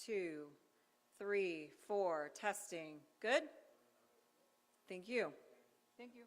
2, 3, 4, testing. Good? Thank you. Thank you.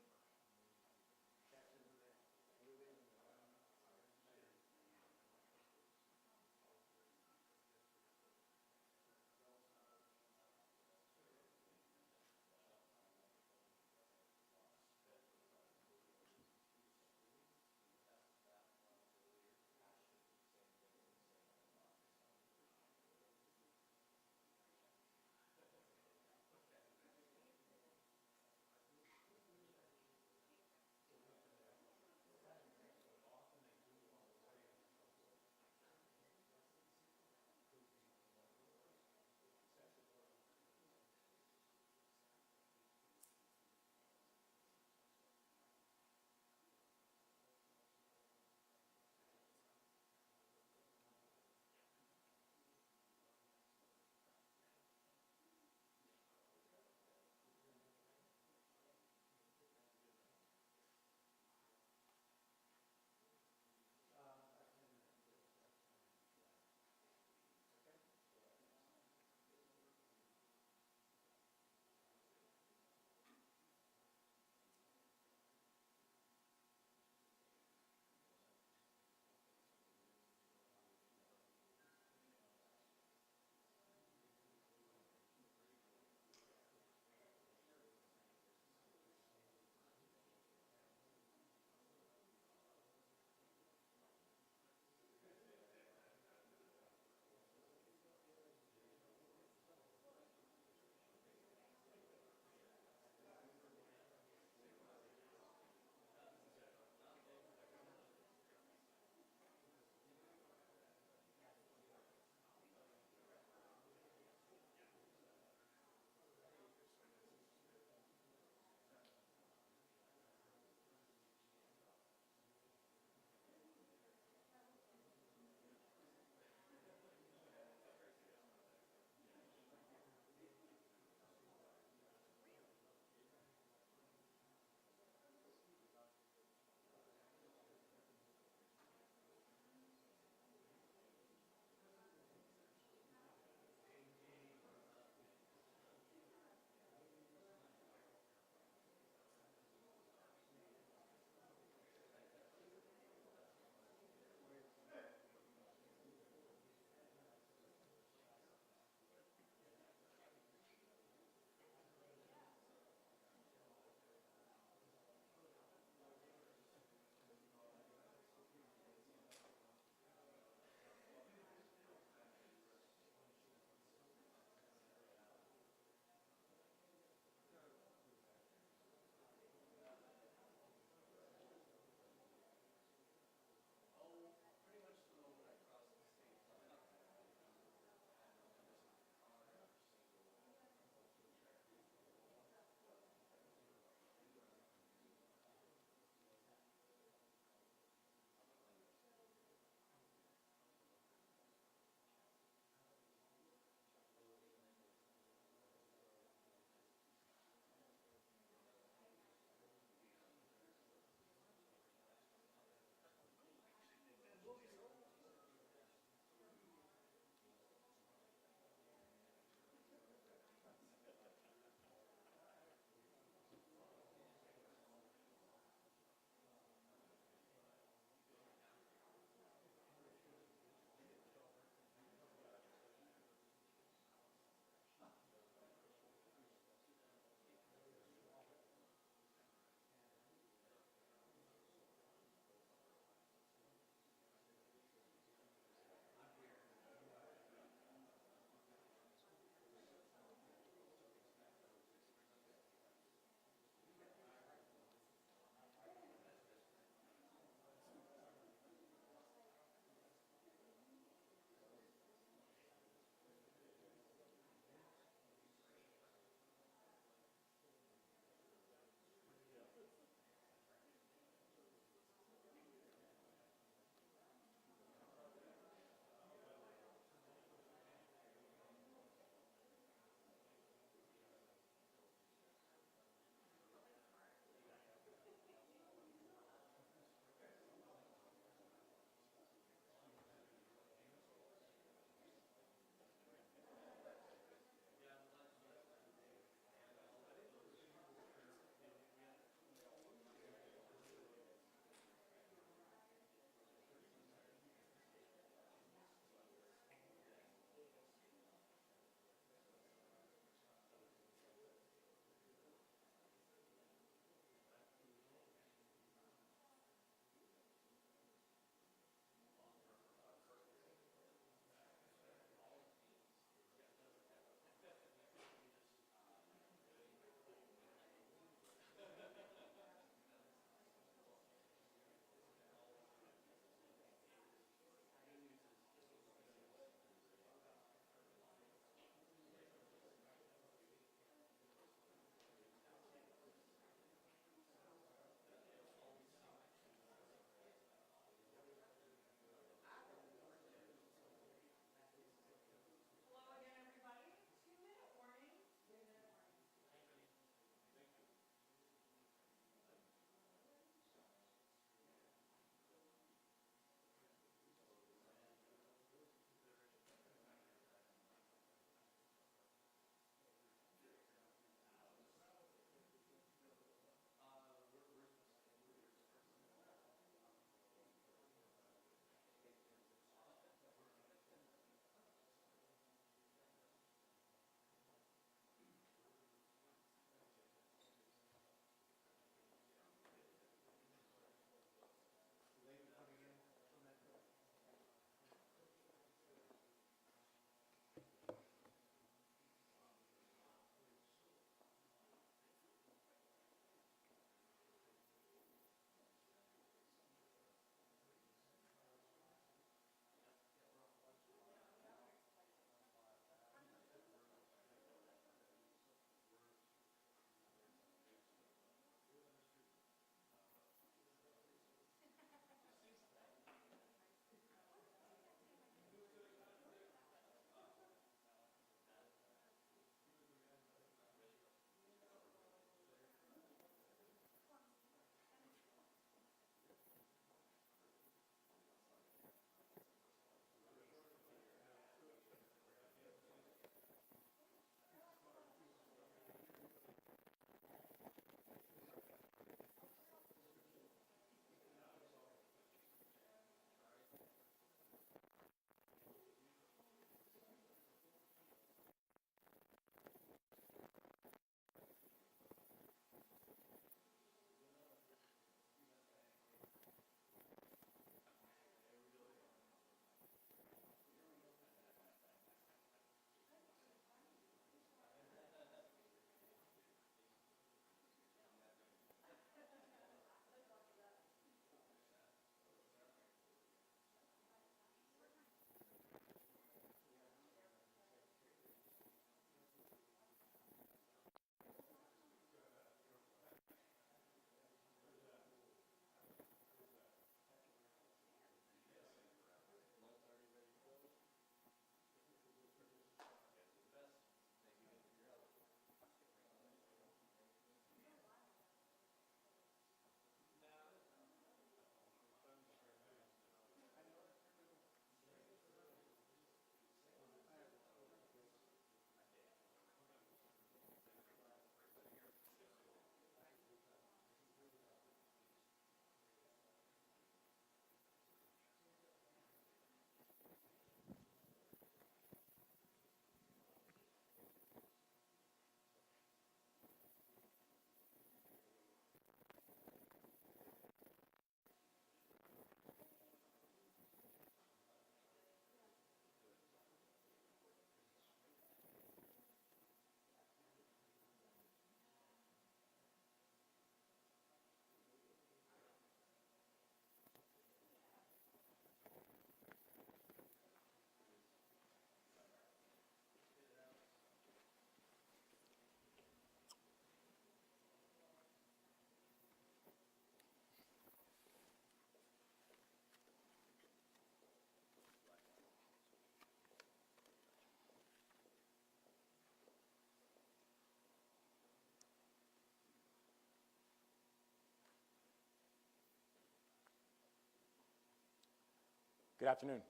Good afternoon.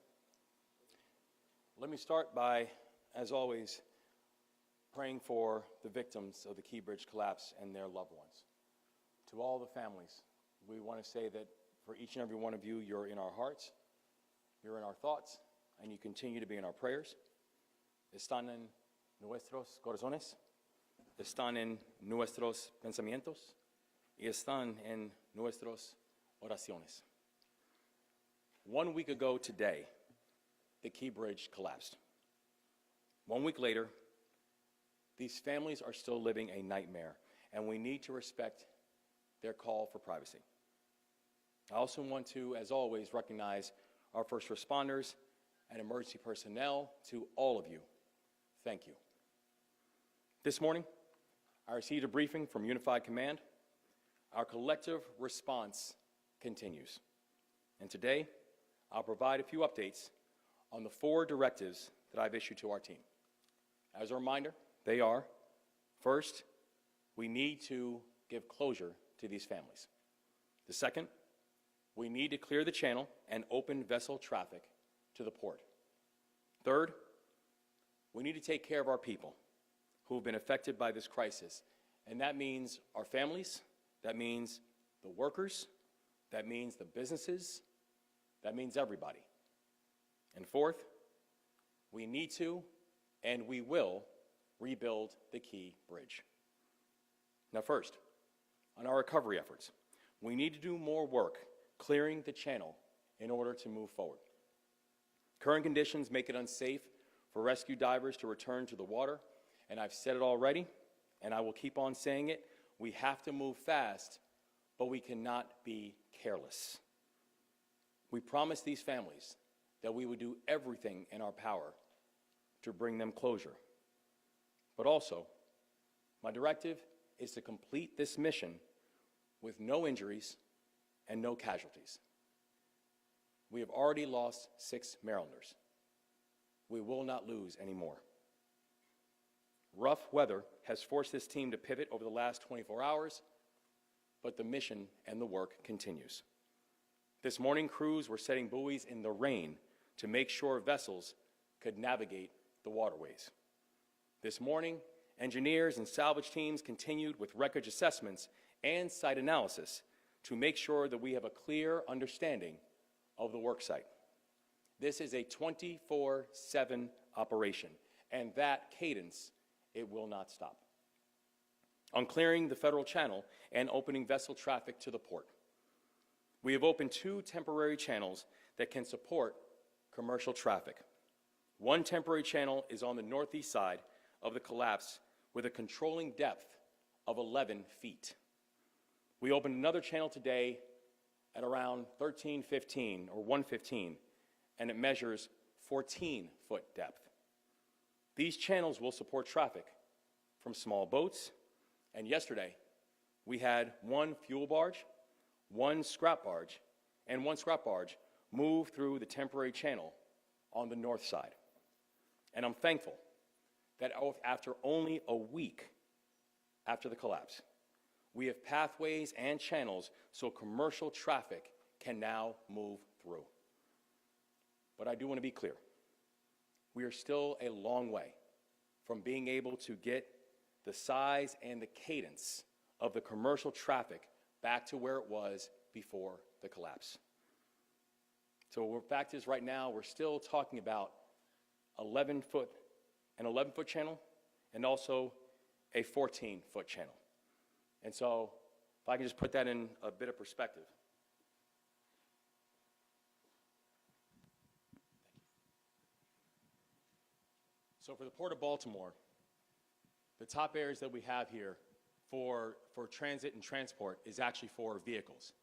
Let me start by, as always, praying for the victims of the Key Bridge collapse and their loved ones. To all the families, we want to say that for each and every one of you, you're in our hearts, you're in our thoughts, and you continue to be in our prayers. Están en nuestros corazones, están en nuestros pensamientos, y están en nuestras oraciones. 1 week ago today, the Key Bridge collapsed. 1 week later, these families are still living a nightmare, and we need to respect their call for privacy. I also want to, as always, recognize our first responders and emergency personnel. To all of you, thank you. This morning, I received a briefing from Unified Command. Our collective response continues. And today, I'll provide a few updates on the 4 directives that I've issued to our team. As a reminder, they are, first, we need to give closure to these families. The second, we need to clear the channel and open vessel traffic to the port. Third, we need to take care of our people who have been affected by this crisis. And that means our families, that means the workers, that means the businesses, that means everybody. And fourth, we need to and we will rebuild the Key Bridge. Now first, on our recovery efforts, we need to do more work clearing the channel in order to move forward. Current conditions make it unsafe for rescue divers to return to the water, and I've said it already, and I will keep on saying it, we have to move fast, but we cannot be careless. We promised these families that we would do everything in our power to bring them closure. But also, my directive is to complete this mission with no injuries and no casualties. We have already lost 6 Marylanders. We will not lose any more. Rough weather has forced this team to pivot over the last 24 hours, but the mission and the work continues. This morning, crews were setting buoys in the rain to make sure vessels could navigate the waterways. This morning, engineers and salvage teams continued with wreckage assessments and site analysis to make sure that we have a clear understanding of the work site. This is a 24/7 operation, and that cadence, it will not stop. On clearing the federal channel and opening vessel traffic to the port, we have opened 2 temporary channels that can support commercial traffic. One temporary channel is on the northeast side of the collapse with a controlling depth of 11 feet. We opened another channel today at around 1315 or 115, and it measures 14-foot depth. These channels will support traffic from small boats, and yesterday we had 1 fuel barge, 1 scrap barge, and 1 scrap barge move through the temporary channel on the north side. And I'm thankful that after only a week after the collapse, we have pathways and channels so commercial traffic can now move through. But I do want to be clear. We are still a long way from being able to get the size and the cadence of the commercial traffic back to where it was before the collapse. So the fact is, right now, we're still talking about an 11-foot channel and also a 14-foot channel. And so if I can just put that in a bit of perspective. So for the Port of Baltimore, the top areas that we have here for transit and transport is actually for vehicles,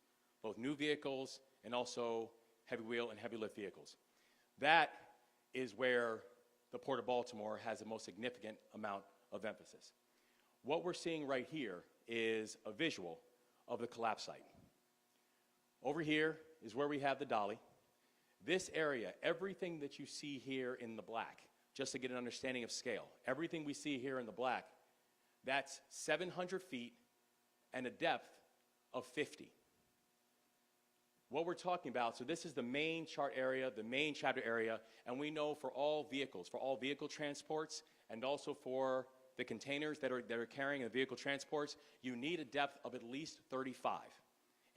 both new vehicles and also heavy wheel and heavy lift vehicles. That is where the Port of Baltimore has the most significant amount of emphasis. What we're seeing right here is a visual of the collapse site. Over here is where we have the dolly. This area, everything that you see here in the black, just to get an understanding of scale, everything we see here in the black, that's 700 feet and a depth of 50. What we're talking about, so this is the main chart area, the main chapter area, and we know for all vehicles, for all vehicle transports, and also for the containers that are carrying the vehicle transports, you need a depth of at least 35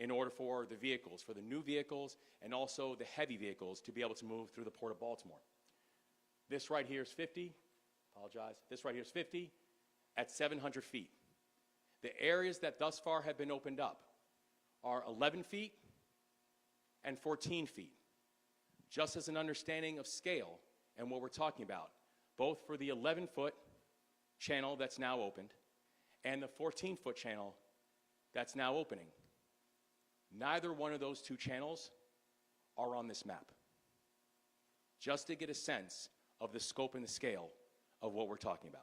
in order for the vehicles, for the new vehicles, and also the heavy vehicles to be able to move through the Port of Baltimore. This right here is 50, this right here is 50 at 700 feet. The areas that thus far have been opened up are 11 feet and 14 feet, just as an understanding of scale and what we're talking about, both for the 11-foot channel that's now opened and the 14-foot channel that's now opening. Neither one of those two channels are on this map, just to get a sense of the scope and the scale of what we're talking about.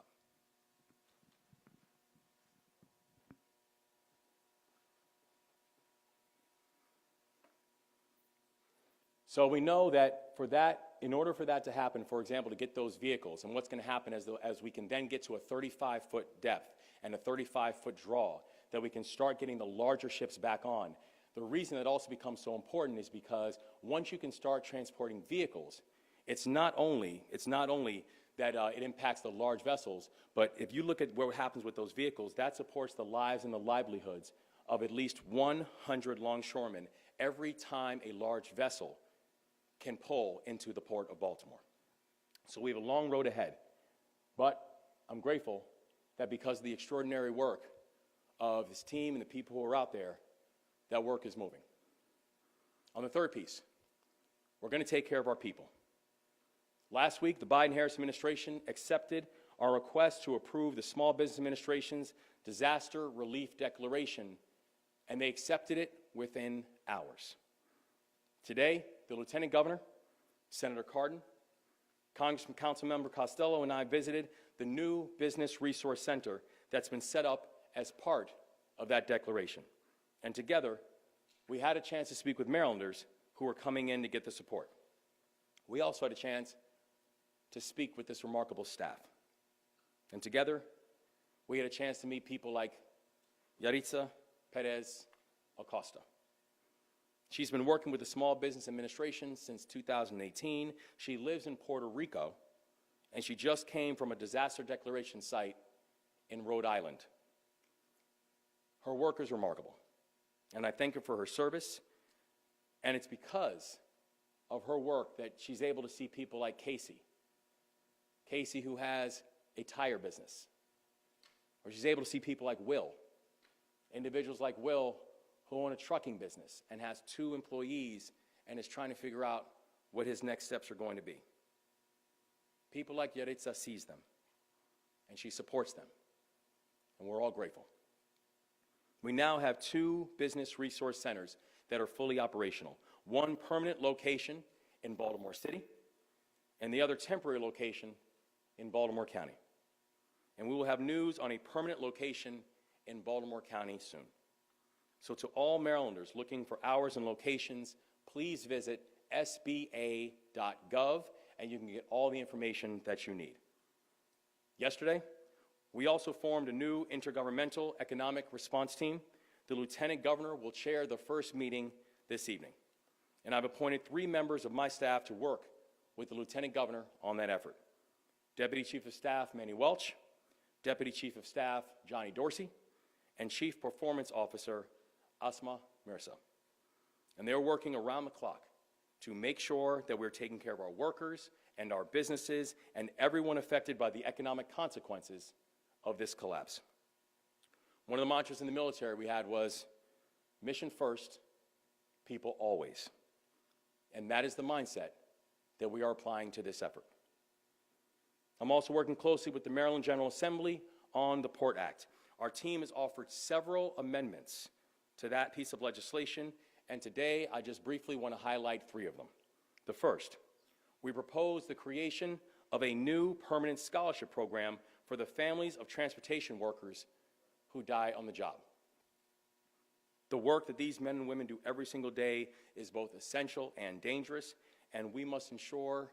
So we know that in order for that to happen, for example, to get those vehicles, and what's going to happen as we can then get to a 35-foot depth and a 35-foot draw, that we can start getting the larger ships back on. The reason that also becomes so important is because once you can start transporting vehicles, it's not only that it impacts the large vessels, but if you look at what happens with those vehicles, that supports the lives and the livelihoods of at least 100 longshoremen every time a large vessel can pull into the Port of Baltimore. So we have a long road ahead, but I'm grateful that because of the extraordinary work of this team and the people who are out there, that work is moving. On the third piece, we're going to take care of our people. Last week, the Biden-Harris administration accepted our request to approve the Small Business Administration's Disaster Relief Declaration, and they accepted it within hours. Today, the Lieutenant Governor, Senator Cardin, Congressman Councilmember Costello, and I visited the new Business Resource Center that's been set up as part of that declaration. And together, we had a chance to speak with Marylanders who were coming in to get the support. We also had a chance to speak with this remarkable staff. And together, we had a chance to meet people like Yaritza Perez Acosta. She's been working with the Small Business Administration since 2018. She lives in Puerto Rico, and she just came from a disaster declaration site in Rhode Island. Her work is remarkable, and I thank her for her service, and it's because of her work that she's able to see people like Casey, who has a tire business, or she's able to see people like Will, individuals like Will who own a trucking business and has 2 employees and is trying to figure out what his next steps are going to be. People like Yaritza sees them, and she supports them, and we're all grateful. We now have 2 business resource centers that are fully operational, one permanent location in Baltimore City, and the other temporary location in Baltimore County. And we will have news on a permanent location in Baltimore County soon. So to all Marylanders looking for hours and locations, please visit sba.gov, and you can get all the information that you need. Yesterday, we also formed a new intergovernmental economic response team. The Lieutenant Governor will chair the first meeting this evening, and I've appointed 3 members of my staff to work with the Lieutenant Governor on that effort. Deputy Chief of Staff Manny Welch, Deputy Chief of Staff Johnny Dorsey, and Chief Performance Officer Asma Mirza. And they're working around the clock to make sure that we're taking care of our workers and our businesses and everyone affected by the economic consequences of this collapse. One of the mantras in the military we had was, mission first, people always. And that is the mindset that we are applying to this effort. I'm also working closely with the Maryland General Assembly on the Port Act. Our team has offered several amendments to that piece of legislation, and today I just briefly want to highlight 3 of them. The first, we propose the creation of a new permanent scholarship program for the families of transportation workers who die on the job. The work that these men and women do every single day is both essential and dangerous, and we must ensure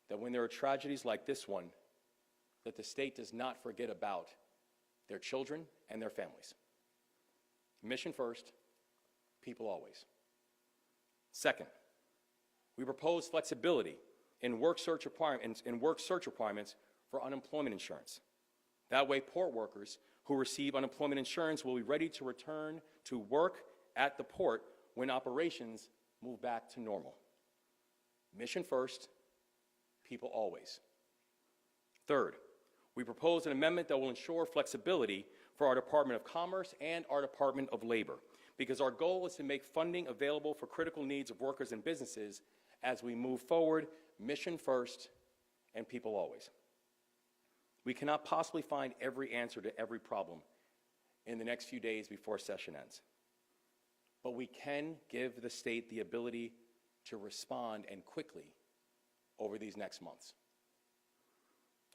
that when there are tragedies like this one, that the state does not forget about their children and their families. Mission first, people always. Second, we propose flexibility in work search requirements for unemployment insurance. That way, port workers who receive unemployment insurance will be ready to return to work at the port when operations move back to normal. Mission first, people always. Third, we propose an amendment that will ensure flexibility for our Department of Commerce and our Department of Labor, because our goal is to make funding available for critical needs of workers and businesses as we move forward, mission first and people always. We cannot possibly find every answer to every problem in the next few days before session ends. But we can give the state the ability to respond, and quickly, over these next months.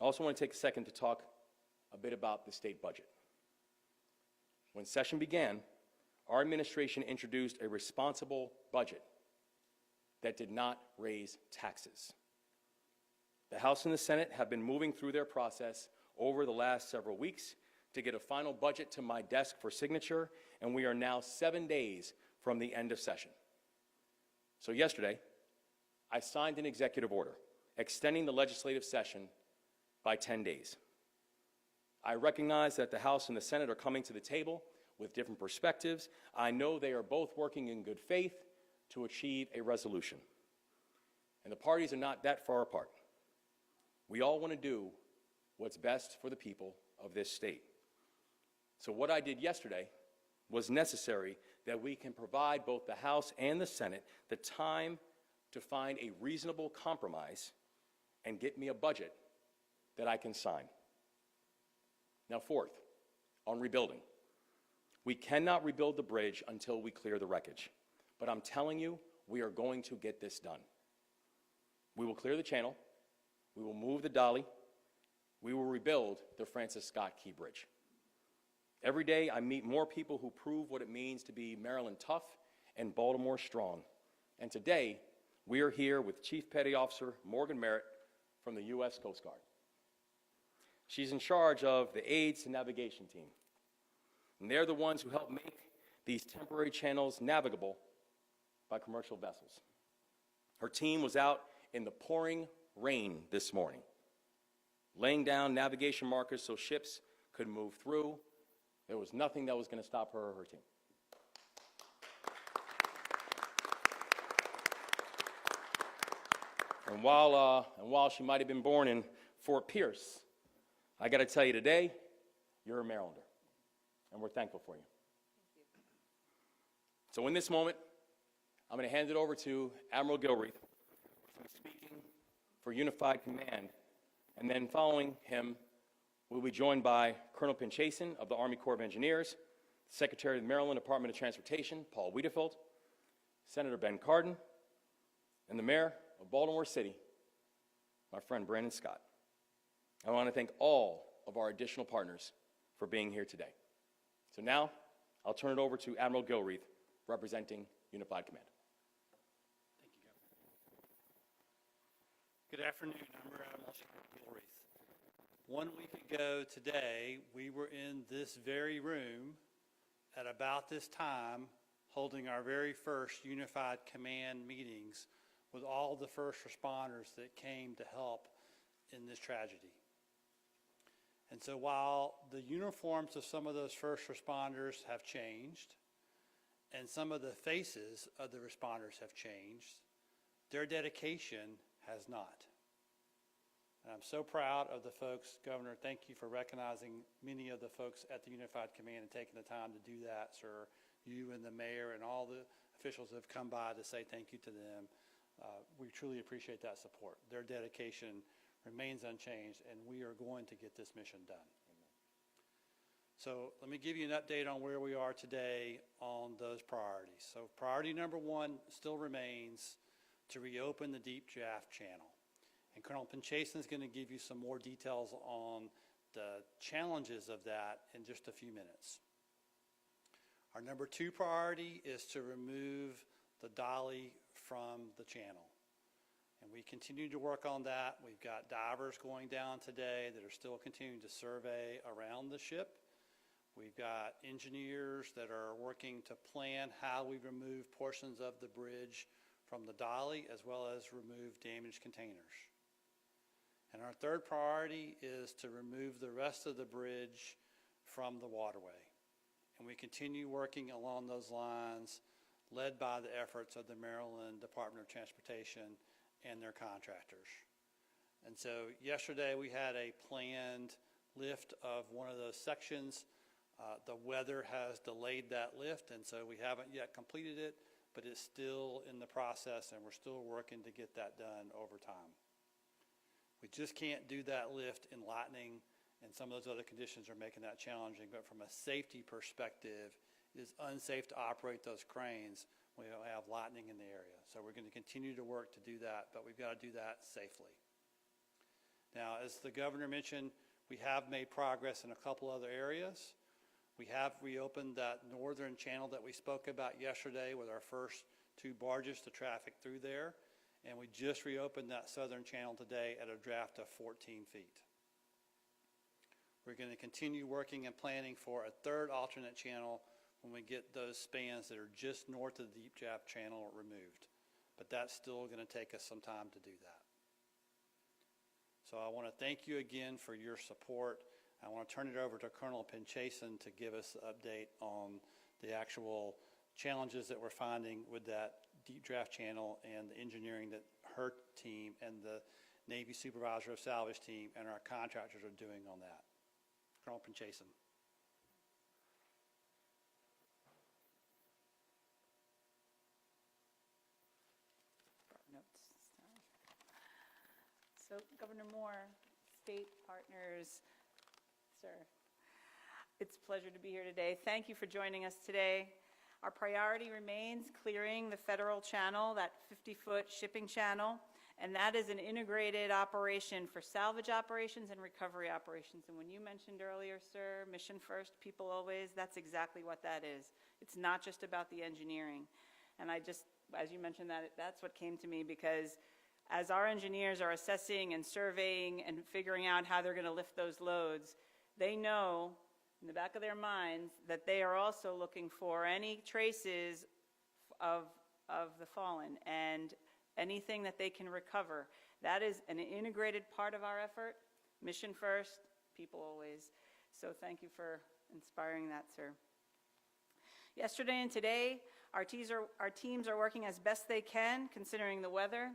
I also want to take a second to talk a bit about the state budget. When session began, our administration introduced a responsible budget that did not raise taxes. The House and the Senate have been moving through their process over the last several weeks to get a final budget to my desk for signature, and we are now 7 days from the end of session. So yesterday, I signed an executive order extending the legislative session by 10 days. I recognize that the House and the Senate are coming to the table with different perspectives. I know they are both working in good faith to achieve a resolution. And the parties are not that far apart. We all want to do what's best for the people of this state. So what I did yesterday was necessary that we can provide both the House and the Senate the time to find a reasonable compromise and get me a budget that I can sign. Now, fourth, on rebuilding. We cannot rebuild the bridge until we clear the wreckage. But I'm telling you, we are going to get this done. We will clear the channel. We will move the dolly. We will rebuild the Francis Scott Key Bridge. Every day, I meet more people who prove what it means to be Maryland tough and Baltimore strong. And today, we are here with Chief Petty Officer Morgan Merritt from the U.S. Coast Guard. She's in charge of the aids and navigation team. And they're the ones who help make these temporary channels navigable by commercial vessels. Her team was out in the pouring rain this morning, laying down navigation markers so ships could move through. There was nothing that was going to stop her or her team. And while she might have been born in Fort Pierce, I got to tell you today, you're a Marylander, and we're thankful for you. So in this moment, I'm going to hand it over to Admiral Gilreath, who's speaking for Unified Command, and then following him, we'll be joined by Colonel Pinchason of the Army Corps of Engineers, Secretary of the Maryland Department of Transportation, Paul Wiedefeld, Senator Ben Cardin, and the Mayor of Baltimore City, my friend Brandon Scott. I want to thank all of our additional partners for being here today. So now, I'll turn it over to Admiral Gilreath, representing Unified Command. Thank you, Governor. Good afternoon. I'm Rear Admiral Gilreath. 1 week ago today, we were in this very room at about this time holding our very first Unified Command meetings with all the first responders that came to help in this tragedy. And so while the uniforms of some of those first responders have changed, and some of the faces of the responders have changed, their dedication has not. And I'm so proud of the folks, Governor, thank you for recognizing many of the folks at the Unified Command and taking the time to do that, sir. You and the mayor and all the officials have come by to say thank you to them. We truly appreciate that support. Their dedication remains unchanged, and we are going to get this mission done. So let me give you an update on where we are today on those priorities. So priority number one still remains to reopen the Deep Draft Channel. And Colonel Pinchason is going to give you some more details on the challenges of that in just a few minutes. Our number two priority is to remove the dolly from the channel. And we continue to work on that. We've got divers going down today that are still continuing to survey around the ship. We've got engineers that are working to plan how we remove portions of the bridge from the dolly as well as remove damaged containers. And our third priority is to remove the rest of the bridge from the waterway. And we continue working along those lines, led by the efforts of the Maryland Department of Transportation and their contractors. And so yesterday we had a planned lift of one of those sections. The weather has delayed that lift, and so we haven't yet completed it, but it's still in the process, and we're still working to get that done over time. We just can't do that lift in lightning, and some of those other conditions are making that challenging, but from a safety perspective, it is unsafe to operate those cranes when we don't have lightning in the area. So we're going to continue to work to do that, but we've got to do that safely. Now, as the governor mentioned, we have made progress in a couple other areas. We have reopened that northern channel that we spoke about yesterday with our first 2 barges to traffic through there. And we just reopened that southern channel today at a draft of 14 feet. We're going to continue working and planning for a third alternate channel when we get those spans that are just north of the deep draft channel removed. But that's still going to take us some time to do that. So I want to thank you again for your support. I want to turn it over to Colonel Pinchason to give us an update on the actual challenges that we're finding with that deep draft channel and the engineering that her team and the Navy Supervisor of Salvage team and our contractors are doing on that. Colonel Pinchason. Notes. So Governor Moore, state partners, sir, it's a pleasure to be here today. Thank you for joining us today. Our priority remains clearing the federal channel, that 50-foot shipping channel, and that is an integrated operation for salvage operations and recovery operations. And when you mentioned earlier, sir, mission first, people always, that's exactly what that is. It's not just about the engineering. And I just, as you mentioned that, that's what came to me, because as our engineers are assessing and surveying and figuring out how they're going to lift those loads, they know in the back of their minds that they are also looking for any traces of the fallen and anything that they can recover. That is an integrated part of our effort. Mission first, people always. So thank you for inspiring that, sir. Yesterday and today, our teams are working as best they can considering the weather.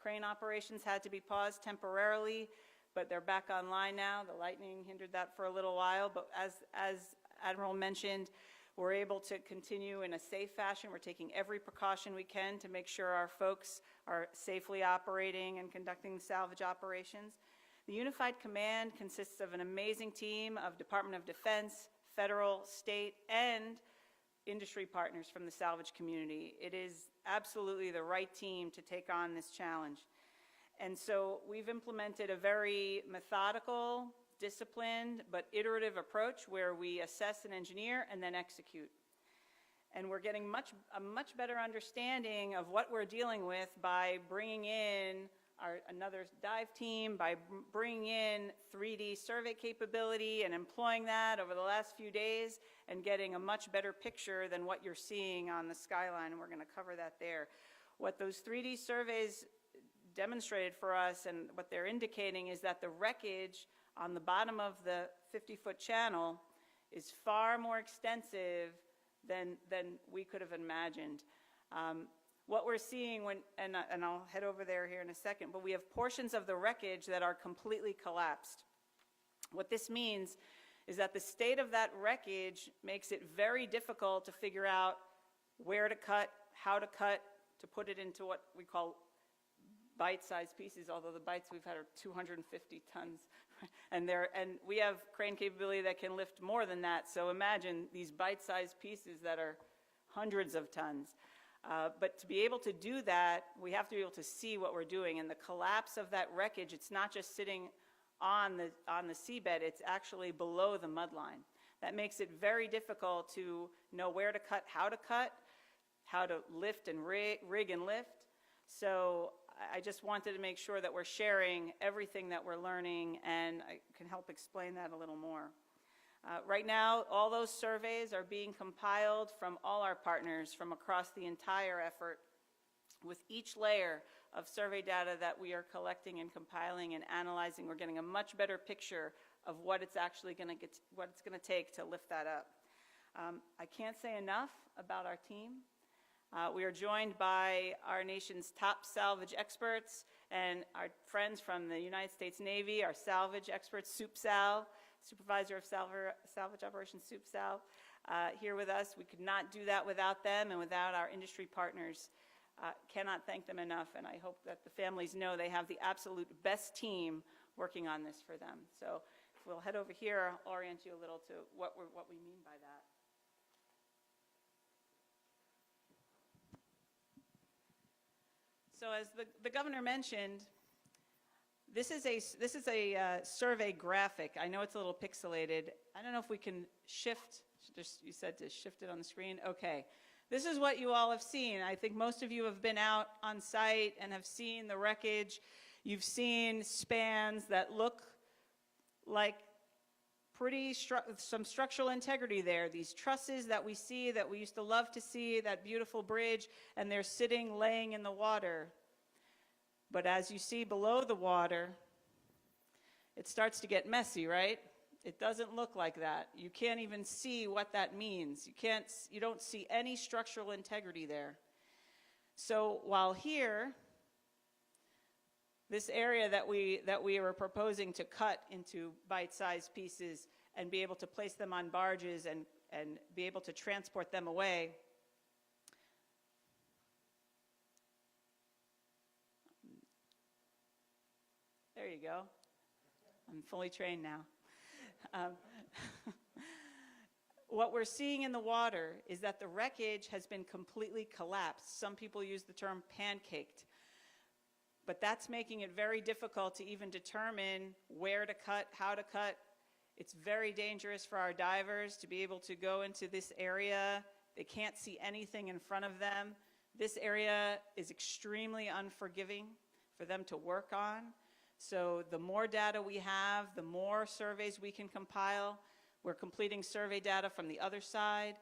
Crane operations had to be paused temporarily, but they're back online now. The lightning hindered that for a little while, but as Admiral mentioned, we're able to continue in a safe fashion. We're taking every precaution we can to make sure our folks are safely operating and conducting salvage operations. The Unified Command consists of an amazing team of Department of Defense, federal, state, and industry partners from the salvage community. It is absolutely the right team to take on this challenge. And so we've implemented a very methodical, disciplined, but iterative approach where we assess and engineer and then execute. And we're getting a much better understanding of what we're dealing with by bringing in another dive team, by bringing in 3D survey capability and employing that over the last few days and getting a much better picture than what you're seeing on the skyline, and we're going to cover that there. What those 3D surveys demonstrated for us and what they're indicating is that the wreckage on the bottom of the 50-foot channel is far more extensive than we could have imagined. What we're seeing and I'll head over there here in a second, but we have portions of the wreckage that are completely collapsed. What this means is that the state of that wreckage makes it very difficult to figure out where to cut, how to cut, to put it into what we call bite-sized pieces, although the bites we've had are 250 tons. And we have crane capability that can lift more than that, so imagine these bite-sized pieces that are hundreds of tons. But to be able to do that, we have to be able to see what we're doing. And the collapse of that wreckage, it's not just sitting on the seabed, it's actually below the mud line. That makes it very difficult to know where to cut, how to lift and rig and lift. So I just wanted to make sure that we're sharing everything that we're learning, and I can help explain that a little more. Right now, all those surveys are being compiled from all our partners from across the entire effort. With each layer of survey data that we are collecting and compiling and analyzing, we're getting a much better picture of what it's actually going to get, what it's going to take to lift that up. I can't say enough about our team. We are joined by our nation's top salvage experts and our friends from the United States Navy, our salvage experts, Soup Sal, Supervisor of Salvage Operations Soup Sal, here with us. We could not do that without them and without our industry partners. Cannot thank them enough, and I hope that the families know they have the absolute best team working on this for them. So we'll head over here. I'll orient you a little to what we mean by that. So as the governor mentioned, this is a survey graphic. I know it's a little pixelated. I don't know if we can shift. You said to shift it on the screen. Okay. This is what you all have seen. I think most of you have been out on site and have seen the wreckage. You've seen spans that look like some structural integrity there. These trusses that we see, that we used to love to see, that beautiful bridge, and they're sitting, laying in the water. But as you see below the water, it starts to get messy, right? It doesn't look like that. You can't even see what that means. You don't see any structural integrity there. So while here, this area that we were proposing to cut into bite-sized pieces and be able to place them on barges and be able to transport them away, there you go. I'm fully trained now. What we're seeing in the water is that the wreckage has been completely collapsed. Some people use the term pancaked. But that's making it very difficult to even determine where to cut, how to cut. It's very dangerous for our divers to be able to go into this area. They can't see anything in front of them. This area is extremely unforgiving for them to work on. So the more data we have, the more surveys we can compile. We're completing survey data from the other side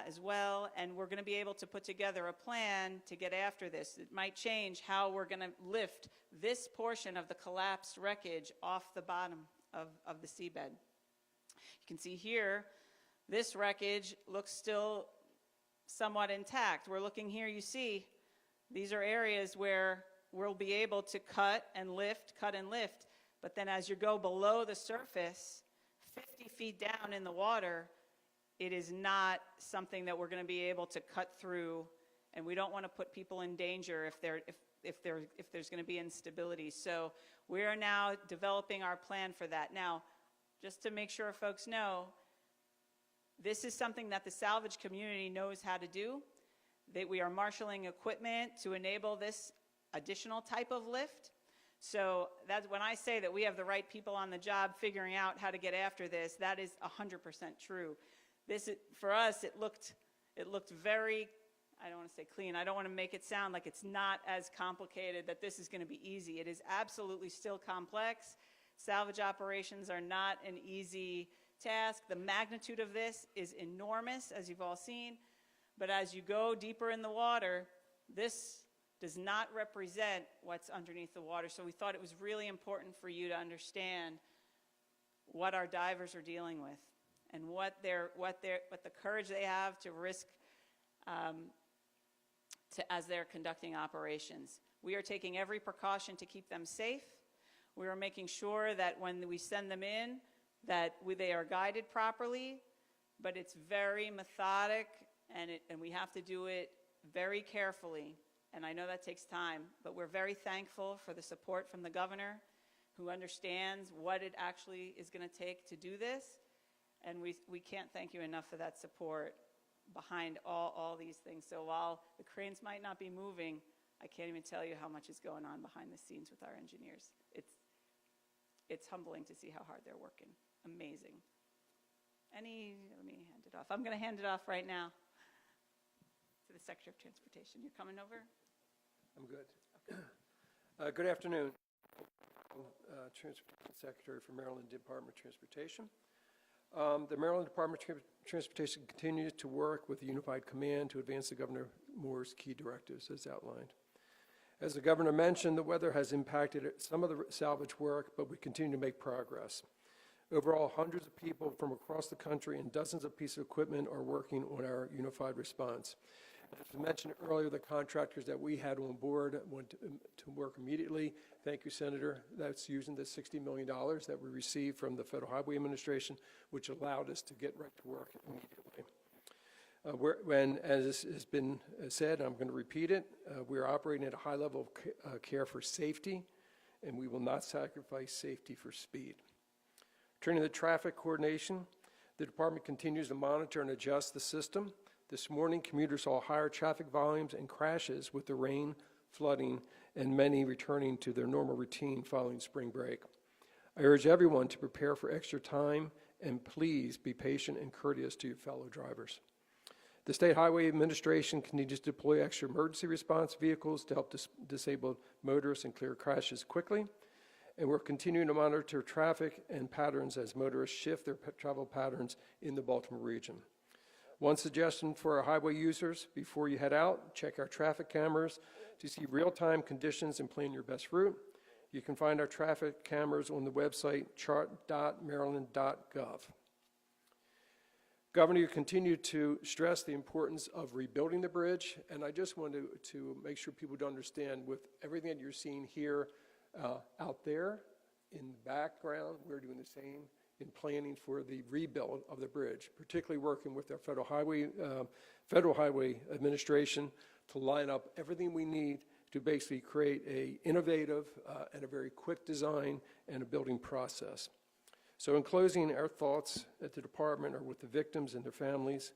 as well, and we're going to be able to put together a plan to get after this. It might change how we're going to lift this portion of the collapsed wreckage off the bottom of the seabed. You can see here, this wreckage looks still somewhat intact. We're looking here, you see, these are areas where we'll be able to cut and lift, but then as you go below the surface, 50 feet down in the water, it is not something that we're going to be able to cut through, and we don't want to put people in danger if there's going to be instability. So we are now developing our plan for that. Now, just to make sure folks know, this is something that the salvage community knows how to do. That we are marshaling equipment to enable this additional type of lift. So that's when I say that we have the right people on the job figuring out how to get after this, that is 100% true. For us, it looked very, I don't want to say clean, I don't want to make it sound like it's not as complicated, that this is going to be easy. It is absolutely still complex. Salvage operations are not an easy task. The magnitude of this is enormous, as you've all seen. But as you go deeper in the water, this does not represent what's underneath the water. So we thought it was really important for you to understand what our divers are dealing with and what the courage they have to risk as they're conducting operations. We are taking every precaution to keep them safe. We are making sure that when we send them in, that they are guided properly, but it's very methodic, and we have to do it very carefully. And I know that takes time, but we're very thankful for the support from the governor, who understands what it actually is going to take to do this. And we can't thank you enough for that support behind all these things. So while the cranes might not be moving, I can't even tell you how much is going on behind the scenes with our engineers. It's humbling to see how hard they're working. Amazing. Let me hand it off. I'm going to hand it off right now to the Secretary of Transportation. You're coming over? I'm good. Okay. Good afternoon. Secretary for Maryland Department of Transportation. The Maryland Department of Transportation continues to work with the Unified Command to advance the Governor Moore's key directives as outlined. As the governor mentioned, the weather has impacted some of the salvage work, but we continue to make progress. Overall, hundreds of people from across the country and dozens of pieces of equipment are working on our unified response. As I mentioned earlier, the contractors that we had on board went to work immediately. Thank you, Senator. That's using the $60 million that we received from the Federal Highway Administration, which allowed us to get right to work immediately. As has been said, I'm going to repeat it, we are operating at a high level of care for safety, and we will not sacrifice safety for speed. Turning to traffic coordination, the department continues to monitor and adjust the system. This morning, commuters saw higher traffic volumes and crashes with the rain, flooding, and many returning to their normal routine following spring break. I urge everyone to prepare for extra time, and please be patient and courteous to your fellow drivers. The State Highway Administration continues to deploy extra emergency response vehicles to help disabled motorists and clear crashes quickly. And we're continuing to monitor traffic and patterns as motorists shift their travel patterns in the Baltimore region. One suggestion for our highway users: before you head out, check our traffic cameras to see real-time conditions and plan your best route. You can find our traffic cameras on the website chart.maryland.gov. Governor, you continue to stress the importance of rebuilding the bridge, and I just want to make sure people do understand, with everything that you're seeing here out there in the background, we're doing the same in planning for the rebuild of the bridge, particularly working with our Federal Highway Administration to line up everything we need to basically create a innovative and a very quick design and a building process. So in closing, our thoughts at the department are with the victims and their families.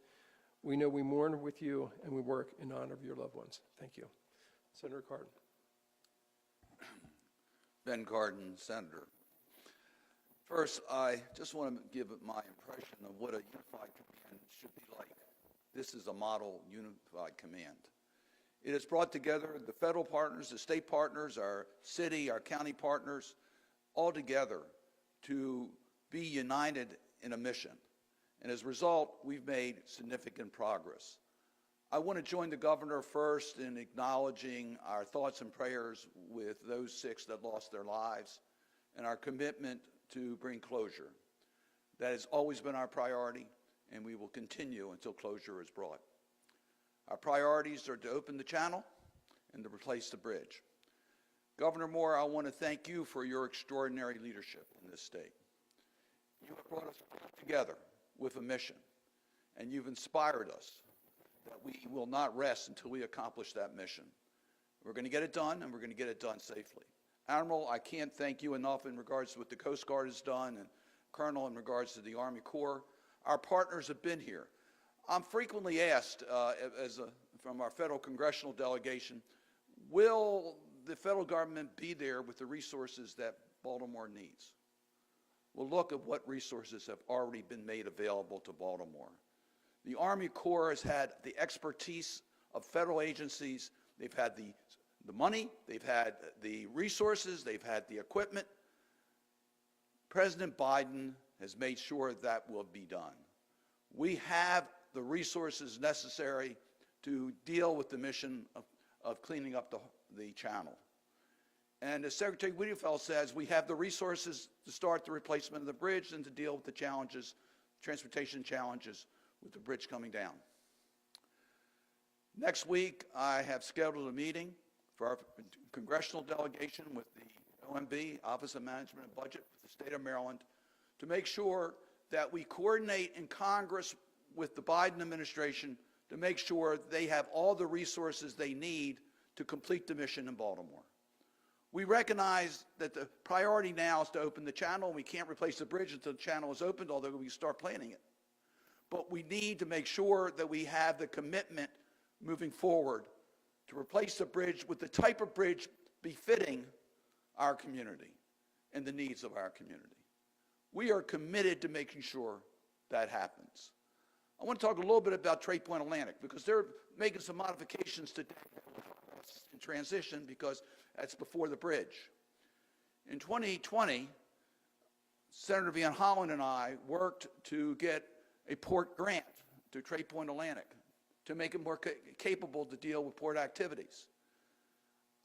We know we mourn with you, and we work in honor of your loved ones. Thank you. Senator Cardin. Ben Cardin, Senator. First, I just want to give my impression of what a unified command should be like. This is a model unified command. It has brought together the federal partners, the state partners, our city, our county partners, all together to be united in a mission. And as a result, we've made significant progress. I want to join the governor first in acknowledging our thoughts and prayers with those 6 that lost their lives and our commitment to bring closure. That has always been our priority, and we will continue until closure is brought. Our priorities are to open the channel and to replace the bridge. Governor Moore, I want to thank you for your extraordinary leadership in this state. You have brought us together with a mission, and you've inspired us that we will not rest until we accomplish that mission. We're going to get it done, and we're going to get it done safely. Admiral, I can't thank you enough in regards to what the Coast Guard has done, and Colonel, in regards to the Army Corps. Our partners have been here. I'm frequently asked from our federal congressional delegation, will the federal government be there with the resources that Baltimore needs? Well, look at what resources have already been made available to Baltimore. The Army Corps has had the expertise of federal agencies. They've had the money, they've had the resources, they've had the equipment. President Biden has made sure that will be done. We have the resources necessary to deal with the mission of cleaning up the channel. And as Secretary Wiedefeld says, we have the resources to start the replacement of the bridge and to deal with the challenges, transportation challenges with the bridge coming down. Next week, I have scheduled a meeting for our congressional delegation with the OMB, Office of Management and Budget, with the state of Maryland, to make sure that we coordinate in Congress with the Biden administration to make sure they have all the resources they need to complete the mission in Baltimore. We recognize that the priority now is to open the channel. We can't replace the bridge until the channel is opened, although we start planning it. But we need to make sure that we have the commitment moving forward to replace the bridge with the type of bridge befitting our community and the needs of our community. We are committed to making sure that happens. I want to talk a little bit about Trade Point Atlantic, because they're making some modifications today in transition, because that's before the bridge. In 2020, Senator Van Hollen and I worked to get a port grant to Trade Point Atlantic to make it more capable to deal with port activities.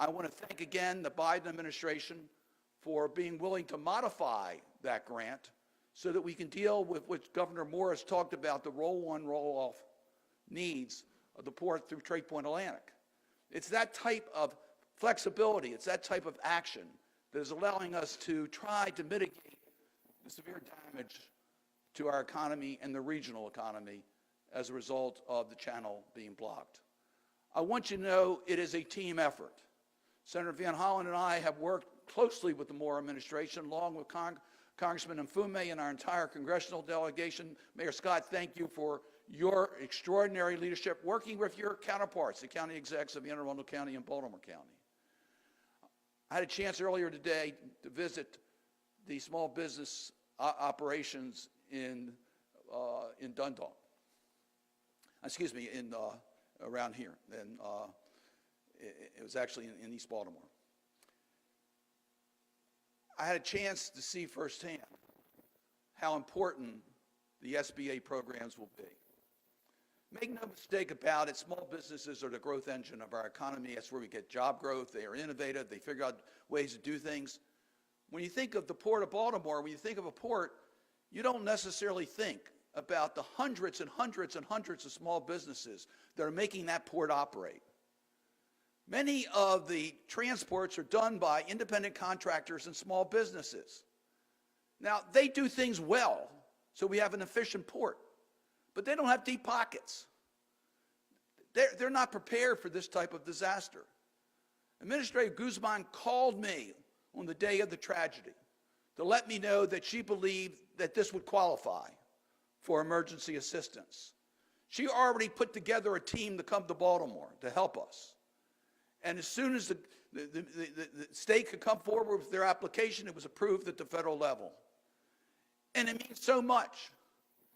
I want to thank again the Biden administration for being willing to modify that grant so that we can deal with what Governor Morris talked about, the roll-on, roll-off needs of the port through Trade Point Atlantic. It's that type of flexibility, it's that type of action that is allowing us to try to mitigate the severe damage to our economy and the regional economy as a result of the channel being blocked. I want you to know it is a team effort. Senator Van Hollen and I have worked closely with the Moore administration, along with Congressman Mfume and our entire congressional delegation. Mayor Scott, thank you for your extraordinary leadership, working with your counterparts, the county execs of Anne Arundel County and Baltimore County. I had a chance earlier today to visit the small business operations in Dundalk. Excuse me, around here. And it was actually in East Baltimore. I had a chance to see firsthand how important the SBA programs will be. Make no mistake about it, small businesses are the growth engine of our economy. That's where we get job growth. They are innovative. They figure out ways to do things. When you think of the Port of Baltimore, when you think of a port, you don't necessarily think about the hundreds and hundreds and hundreds of small businesses that are making that port operate. Many of the transports are done by independent contractors and small businesses. Now, they do things well, so we have an efficient port, but they don't have deep pockets. They're not prepared for this type of disaster. Administrator Guzman called me on the day of the tragedy to let me know that she believed that this would qualify for emergency assistance. She already put together a team to come to Baltimore to help us. And as soon as the state could come forward with their application, it was approved at the federal level. And it means so much.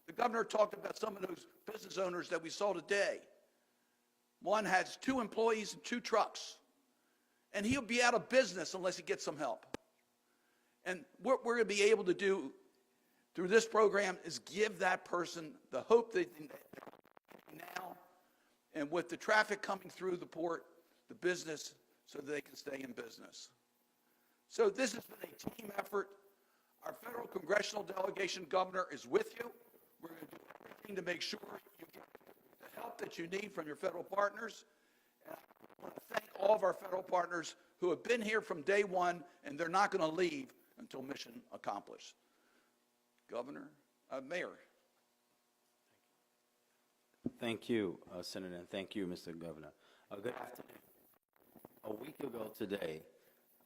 The governor talked about some of those business owners that we saw today. One has 2 employees and 2 trucks. And he'll be out of business unless he gets some help. And what we're going to be able to do through this program is give that person the hope that now, and with the traffic coming through the port, the business, so that they can stay in business. So this has been a team effort. Our federal congressional delegation, Governor, is with you. We're going to do everything to make sure you get the help that you need from your federal partners. And I want to thank all of our federal partners who have been here from day one, and they're not going to leave until mission accomplished. Governor, Mayor. Thank you, Senator, and thank you, Mr. Governor. Good afternoon. A week ago today,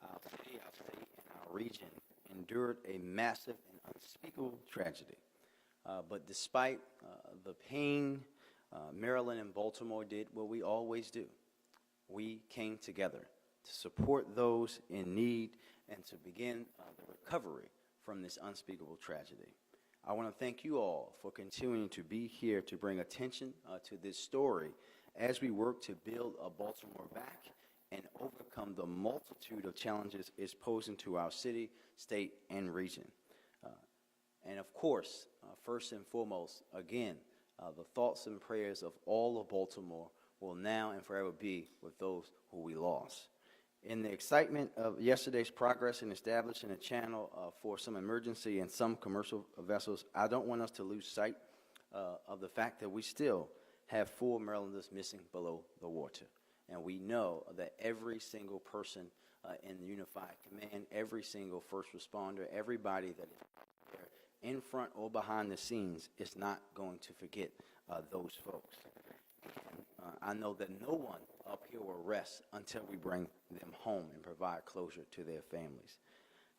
our city, our state, and our region endured a massive and unspeakable tragedy. But despite the pain, Maryland and Baltimore did what we always do. We came together to support those in need and to begin the recovery from this unspeakable tragedy. I want to thank you all for continuing to be here to bring attention to this story as we work to build a Baltimore back and overcome the multitude of challenges it's posing to our city, state, and region. And of course, first and foremost, again, the thoughts and prayers of all of Baltimore will now and forever be with those who we lost. In the excitement of yesterday's progress in establishing a channel for some emergency and some commercial vessels, I don't want us to lose sight of the fact that we still have 4 Marylanders missing below the water. And we know that every single person in the Unified Command, every single first responder, everybody that is there in front or behind the scenes is not going to forget those folks. And I know that no one up here will rest until we bring them home and provide closure to their families.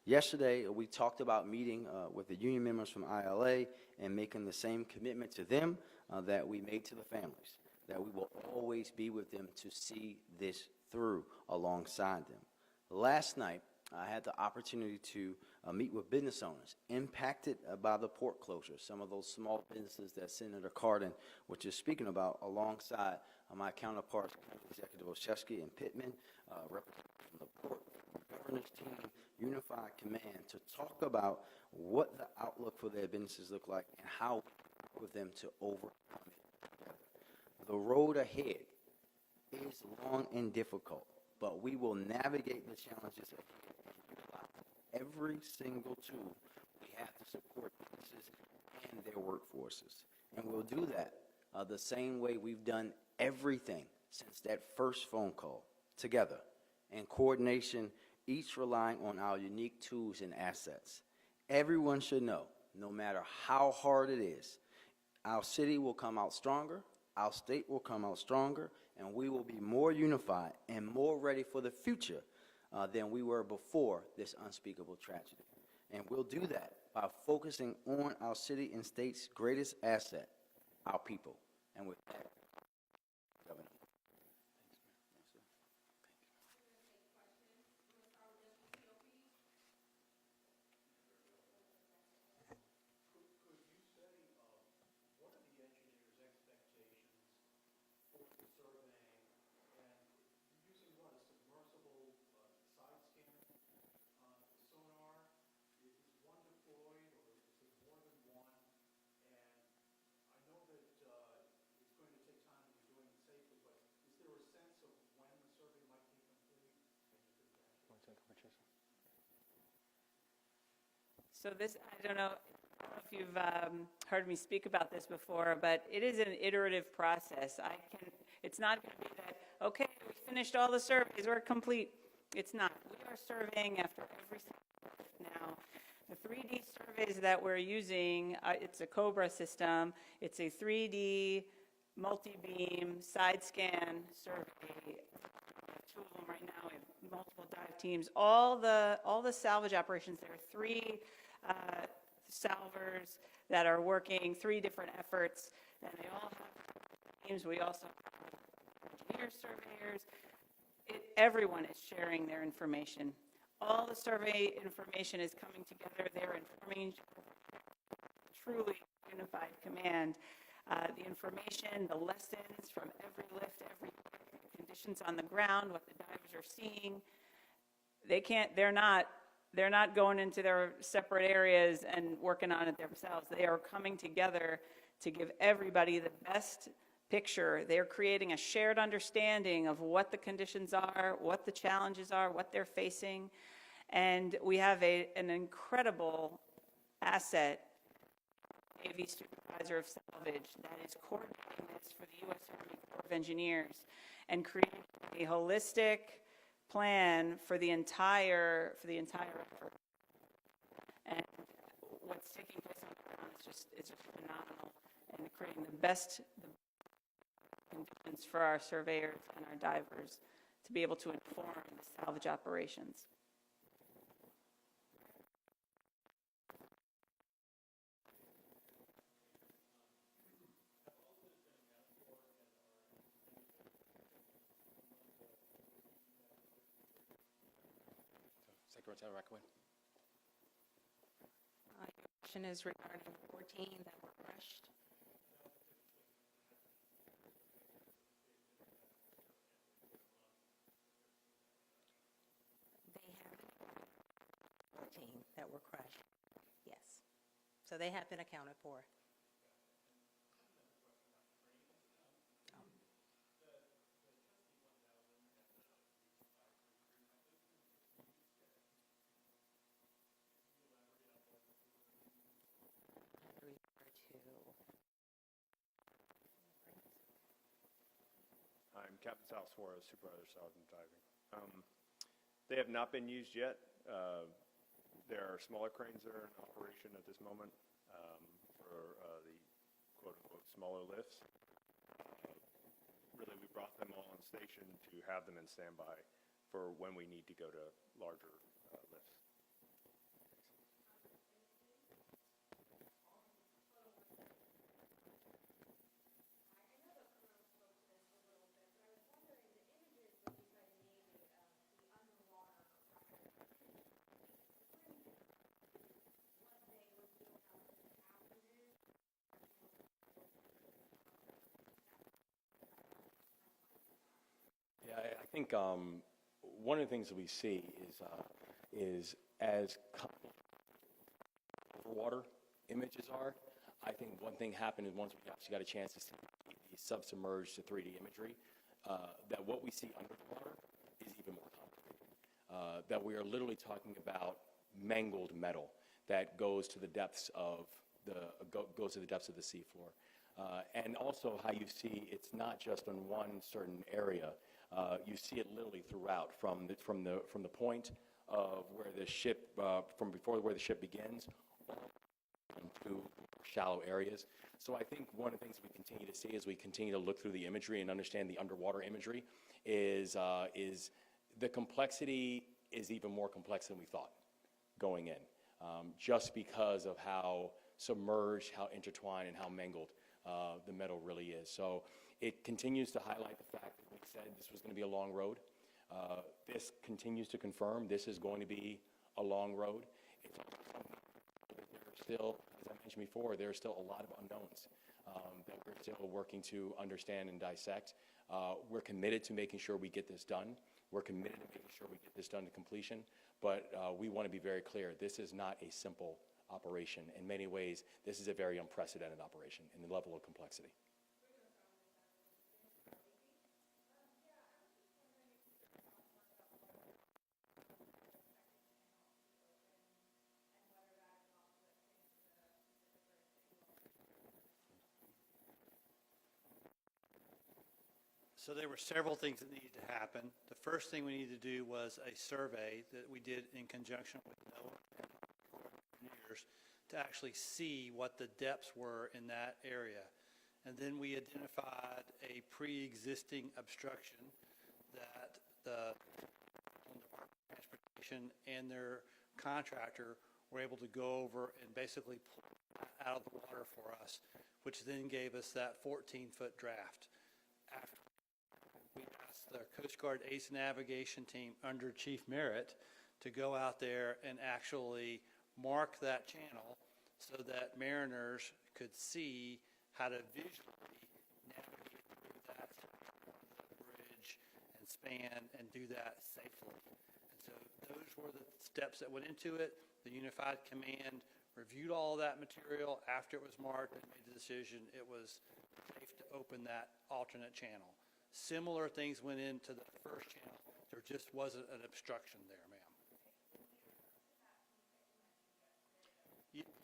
Yesterday, we talked about meeting with the union members from ILA and making the same commitment to them that we made to the families, that we will always be with them to see this through alongside them. Last night, I had the opportunity to meet with business owners impacted by the port closure, some of those small businesses that Senator Cardin was just speaking about, alongside my counterparts, Executive Olszewski and Pittman, representatives from the port, governor's team, Unified Command, to talk about what the outlook for their businesses look like and how we work with them to overcome it together. The road ahead is long and difficult, but we will navigate the challenges ahead and utilize every single tool we have to support businesses and their workforces. And we'll do that the same way we've done everything since that first phone call, together, in coordination, each relying on our unique tools and assets. Everyone should know, no matter how hard it is, our city will come out stronger, our state will come out stronger, and we will be more unified and more ready for the future than we were before this unspeakable tragedy. And we'll do that by focusing on our city and state's greatest asset, our people. And with that, Governor. So this, I don't know if you've heard me speak about this before, but it is an iterative process. It's not going to be that, okay, we finished all the surveys, we're complete. It's not. We are surveying after every single now. The 3D surveys that we're using, it's a COBRA system. It's a 3D multi-beam side scan survey. We have 2 of them right now. We have multiple dive teams. All the salvage operations, there are 3 salvers that are working 3 different efforts, and they all have teams. We also have engineers, surveyors. Everyone is sharing their information. All the survey information is coming together. They're informing truly unified command. The information, the lessons from every lift, every conditions on the ground, what the divers are seeing. They're not going into their separate areas and working on it themselves. They are coming together to give everybody the best picture. They're creating a shared understanding of what the conditions are, what the challenges are, what they're facing. And we have an incredible asset, AV Supervisor of Salvage, that is coordinating this for the U.S. Army Corps of Engineers and creating a holistic plan for the entire effort. And what's taking place on the ground is just phenomenal, and creating the best conditions for our surveyors and our divers to be able to inform the salvage operations. Secretary Rackwood. Your question is regarding 14 that were crushed. They have 14 that were crushed, yes. So they have been accounted for. I'm Captain Sal Suarez, Supervisor Sergeant Diving. They have not been used yet. There are smaller cranes that are in operation at this moment for the quote-unquote smaller lifts. Really, we brought them all on station to have them in standby for when we need to go to larger lifts. Yeah, I think one of the things that we see is as water images are, I think one thing happened is once we actually got a chance to see the submerged to 3D imagery, that what we see under the water is even that we are literally talking about mangled metal that goes to the depths of goes to the depths of the seafloor. And also how you see it's not just on one certain area. You see it literally throughout, from the point of where the ship, from before where the ship begins, into shallow areas. So I think one of the things we continue to see as we continue to look through the imagery and understand the underwater imagery is the complexity is even more complex than we thought going in, just because of how submerged, how intertwined, and how mangled the metal really is. So it continues to highlight the fact that we said this was going to be a long road. This continues to confirm this is going to be a long road. It's also something that there are still, as I mentioned before, there are still a lot of unknowns that we're still working to understand and dissect. We're committed to making sure we get this done. We're committed to making sure we get this done to completion, but we want to be very clear. This is not a simple operation. In many ways, this is a very unprecedented operation in the level of complexity. So there were several things that needed to happen. The first thing we needed to do was a survey that we did in conjunction with NOAA and engineers to actually see what the depths were in that area. And then we identified a pre-existing obstruction that the Department of Transportation and their contractor were able to go over and basically pull that out of the water for us, which then gave us that 14-foot draft. After we asked the Coast Guard Ace Navigation team under Chief Merritt to go out there and actually mark that channel so that mariners could see how to visually navigate through that bridge and span and do that safely. And so those were the steps that went into it. The Unified Command reviewed all of that material after it was marked and made the decision it was safe to open that alternate channel. Similar things went into the first channel. There just wasn't an obstruction there, ma'am.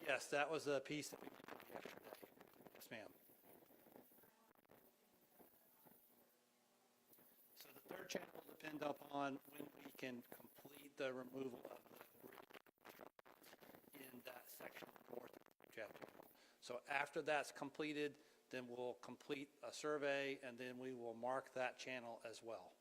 Yes, that was a piece that we did yesterday. Yes, ma'am. So the third channel will depend upon when we can complete the removal of the bridge in that section north of the chapter. So after that's completed, then we'll complete a survey, and then we will mark that channel as well.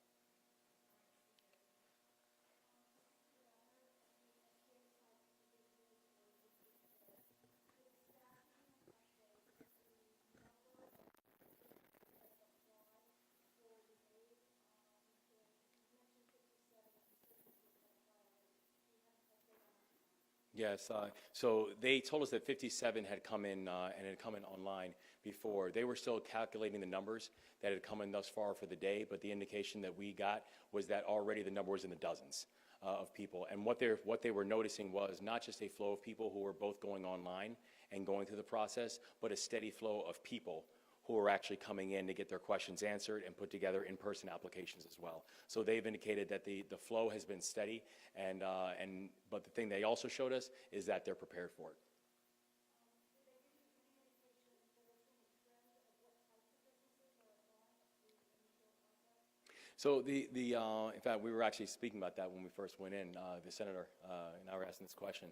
Yes, so they told us that 57 had come in and had come in online before. They were still calculating the numbers that had come in thus far for the day, but the indication that we got was that already the number was in the dozens of people. And what they were noticing was not just a flow of people who were both going online and going through the process, but a steady flow of people who are actually coming in to get their questions answered and put together in-person applications as well. So they've indicated that the flow has been steady, but the thing they also showed us is that they're prepared for it. So in fact, we were actually speaking about that when we first went in. The senator and I were asking this question.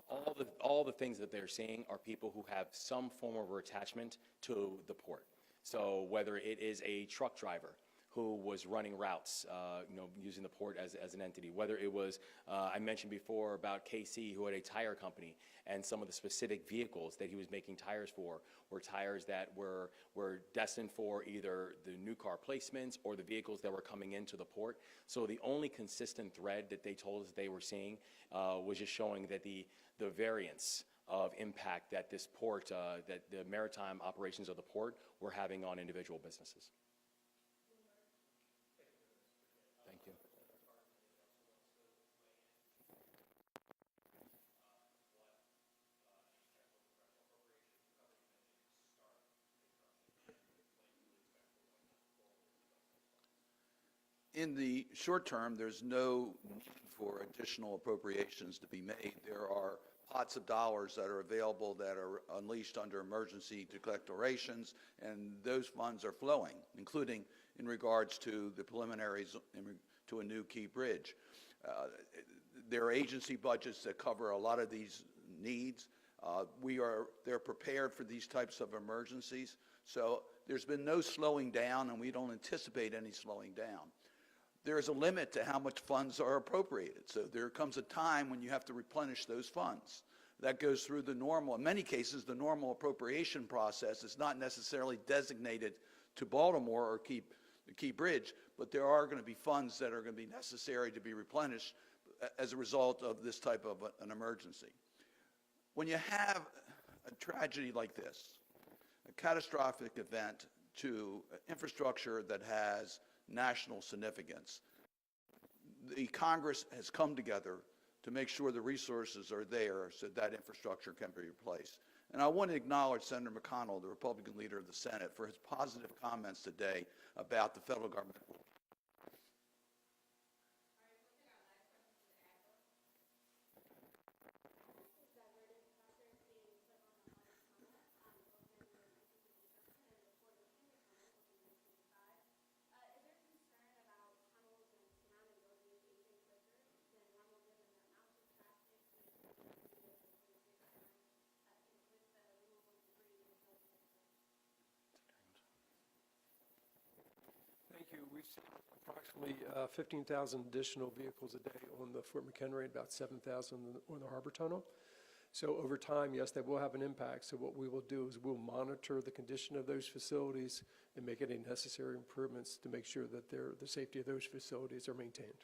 All the things that they're seeing are people who have some form of attachment to the port. So whether it is a truck driver who was running routes, using the port as an entity. Whether it was, I mentioned before about KC, who had a tire company, and some of the specific vehicles that he was making tires for were tires that were destined for either the new car placements or the vehicles that were coming into the port. So the only consistent thread that they told us they were seeing was just showing that the variance of impact that this port, that the maritime operations of the port were having on individual businesses. Thank you. In the short term, there's no need for additional appropriations to be made. There are pots of dollars that are available that are unleashed under emergency declarations, and those funds are flowing, including in regards to the preliminaries to a new Key Bridge. There are agency budgets that cover a lot of these needs. They're prepared for these types of emergencies. So there's been no slowing down, and we don't anticipate any slowing down. There is a limit to how much funds are appropriated. So there comes a time when you have to replenish those funds. That goes through the normal, in many cases, the normal appropriation process is not necessarily designated to Baltimore or the Key Bridge, but there are going to be funds that are going to be necessary to be replenished as a result of this type of an emergency. When you have a tragedy like this, a catastrophic event to infrastructure that has national significance, the Congress has come together to make sure the resources are there so that infrastructure can be replaced. And I want to acknowledge Senator McConnell, the Republican leader of the Senate, for his positive comments today about the federal government. Thank you. We've seen approximately 15,000 additional vehicles a day on the Fort McHenry, about 7,000 on the Harbor Tunnel. So over time, yes, that will have an impact. So what we will do is we'll monitor the condition of those facilities and make any necessary improvements to make sure that the safety of those facilities are maintained.